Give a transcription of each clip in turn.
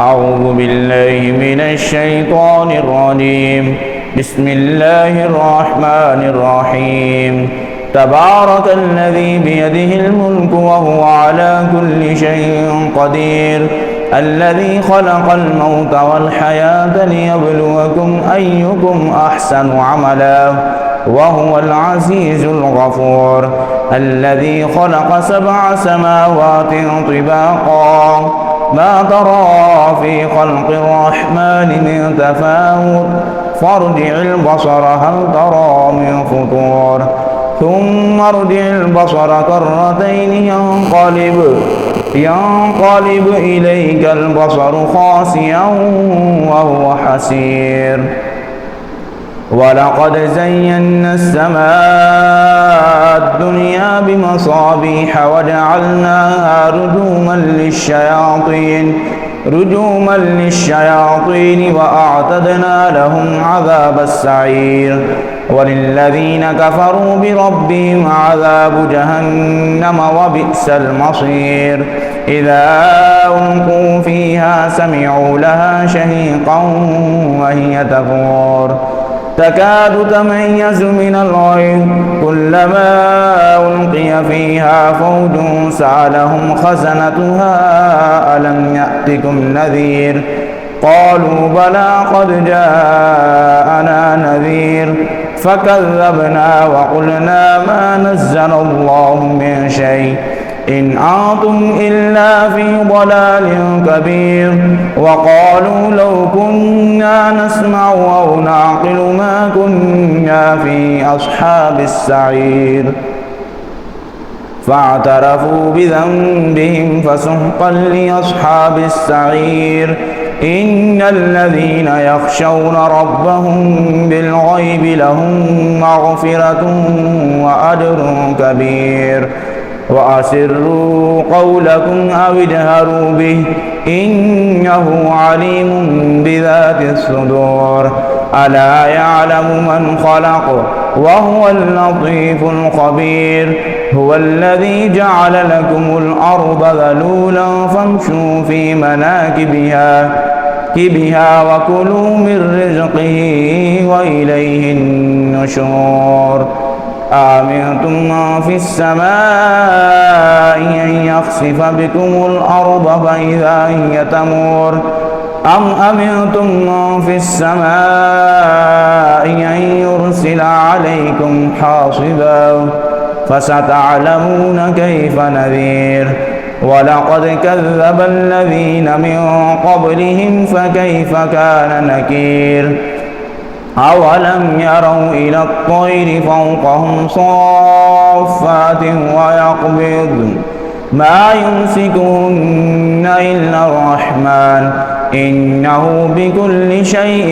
أعوذ بالله من الشيطان الرجيم. بسم الله الرحمن الرحيم. تبارك الذي بيده الملك وهو على كل شيء قدير، الذي خلق الموت والحياة ليبلوكم أيكم أحسن عملا وهو العزيز الغفور، الذي خلق 7 سماوات طباقا ما ترى في خلق الرحمن من تفاوت فارجع البصر هل ترى من فطور ثم ارجع البصر كرتين ينقلب إليك البصر خاسئا وهو حسير. ولقد زينا السماء الدنيا بمصابيح وجعلناها رجوما للشياطين وأعتدنا لهم عذاب السعير. وللذين كفروا بربهم عذاب جهنم وبئس المصير. إذا ألقوا فيها سمعوا لها شهيقا وهي تفور تكاد تميز من الغيظ كلما ألقي فيها فوج سألهم خزنتها ألم يأتكم نذير قالوا بلى قد جاءنا نذير فكذبنا وقلنا ما نزل الله من شيء إن أنتم إلا في ضلال كبير. وقالوا لو كنا نسمع أو نعقل ما كنا في أصحاب السعير فاعترفوا بذنبهم فسحقا لأصحاب السعير. إن الذين يخشون ربهم بالغيب لهم مغفرة وأجر كبير. وأسروا قولكم أو اجهروا به إنه عليم بذات الصدور. ألا يعلم من خلق وهو اللطيف الخبير. هو الذي جعل لكم الأرض ذلولا فامشوا في مناكبها وكلوا من رزقه وإليه النشور. أأمنتم من في السماء أن يخسف بكم الأرض فإذا هي تمور أم أمنتم من في السماء أن يرسل عليكم حاصبا فستعلمون كيف نذير. ولقد كذب الذين من قبلهم فكيف كان نكير. أولم يروا إلى الطير فوقهم صافات ويقبض ما يمسكهن إلا الرحمن إنه بكل شيء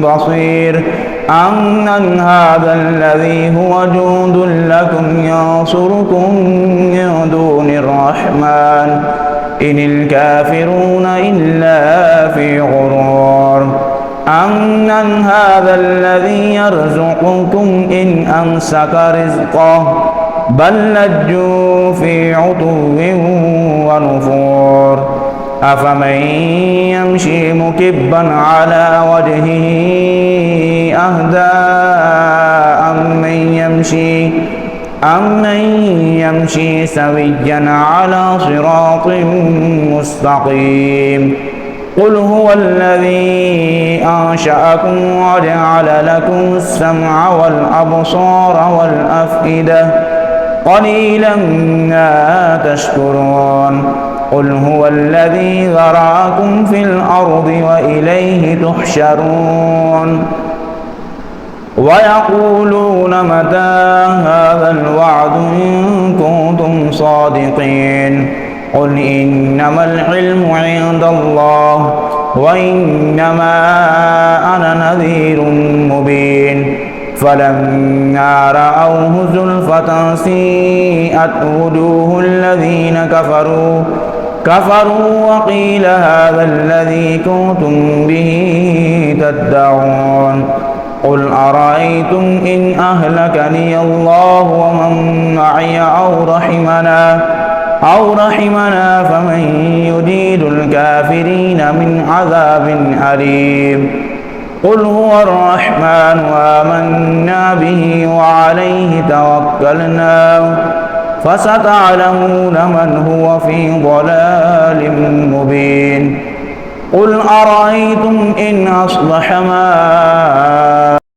بصير. أمن هذا الذي هو جند لكم ينصركم من دون الرحمن إن الكافرون إلا في غرور. أمن هذا الذي يرزقكم إن أمسك رزقه بل لجوا في عتو ونفور. أفمن يمشي مكبا على وجهه أهدى أمن يمشي سويا على صراط مستقيم. قل هو الذي أنشأكم وجعل لكم السمع والأبصار والأفئدة قليلا ما تشكرون. قل هو الذي ذرأكم في الأرض وإليه تحشرون. ويقولون متى هذا الوعد إن كنتم صادقين. قل إنما العلم عند الله وإنما أنا نذير مبين. فلما رأوه زلفة سيئت وجوه الذين كفروا وقيل هذا الذي كنتم به تدعون. قل أرأيتم إن أهلكني الله ومن معي أو رحمنا أو رحمنا فمن يجيد الكافرين من عذاب أليم قل هو الرحمن آمنا به وعليه توكلنا فستعلمون من هو في ضلال مبين قل أرأيتم إن أصبح ماء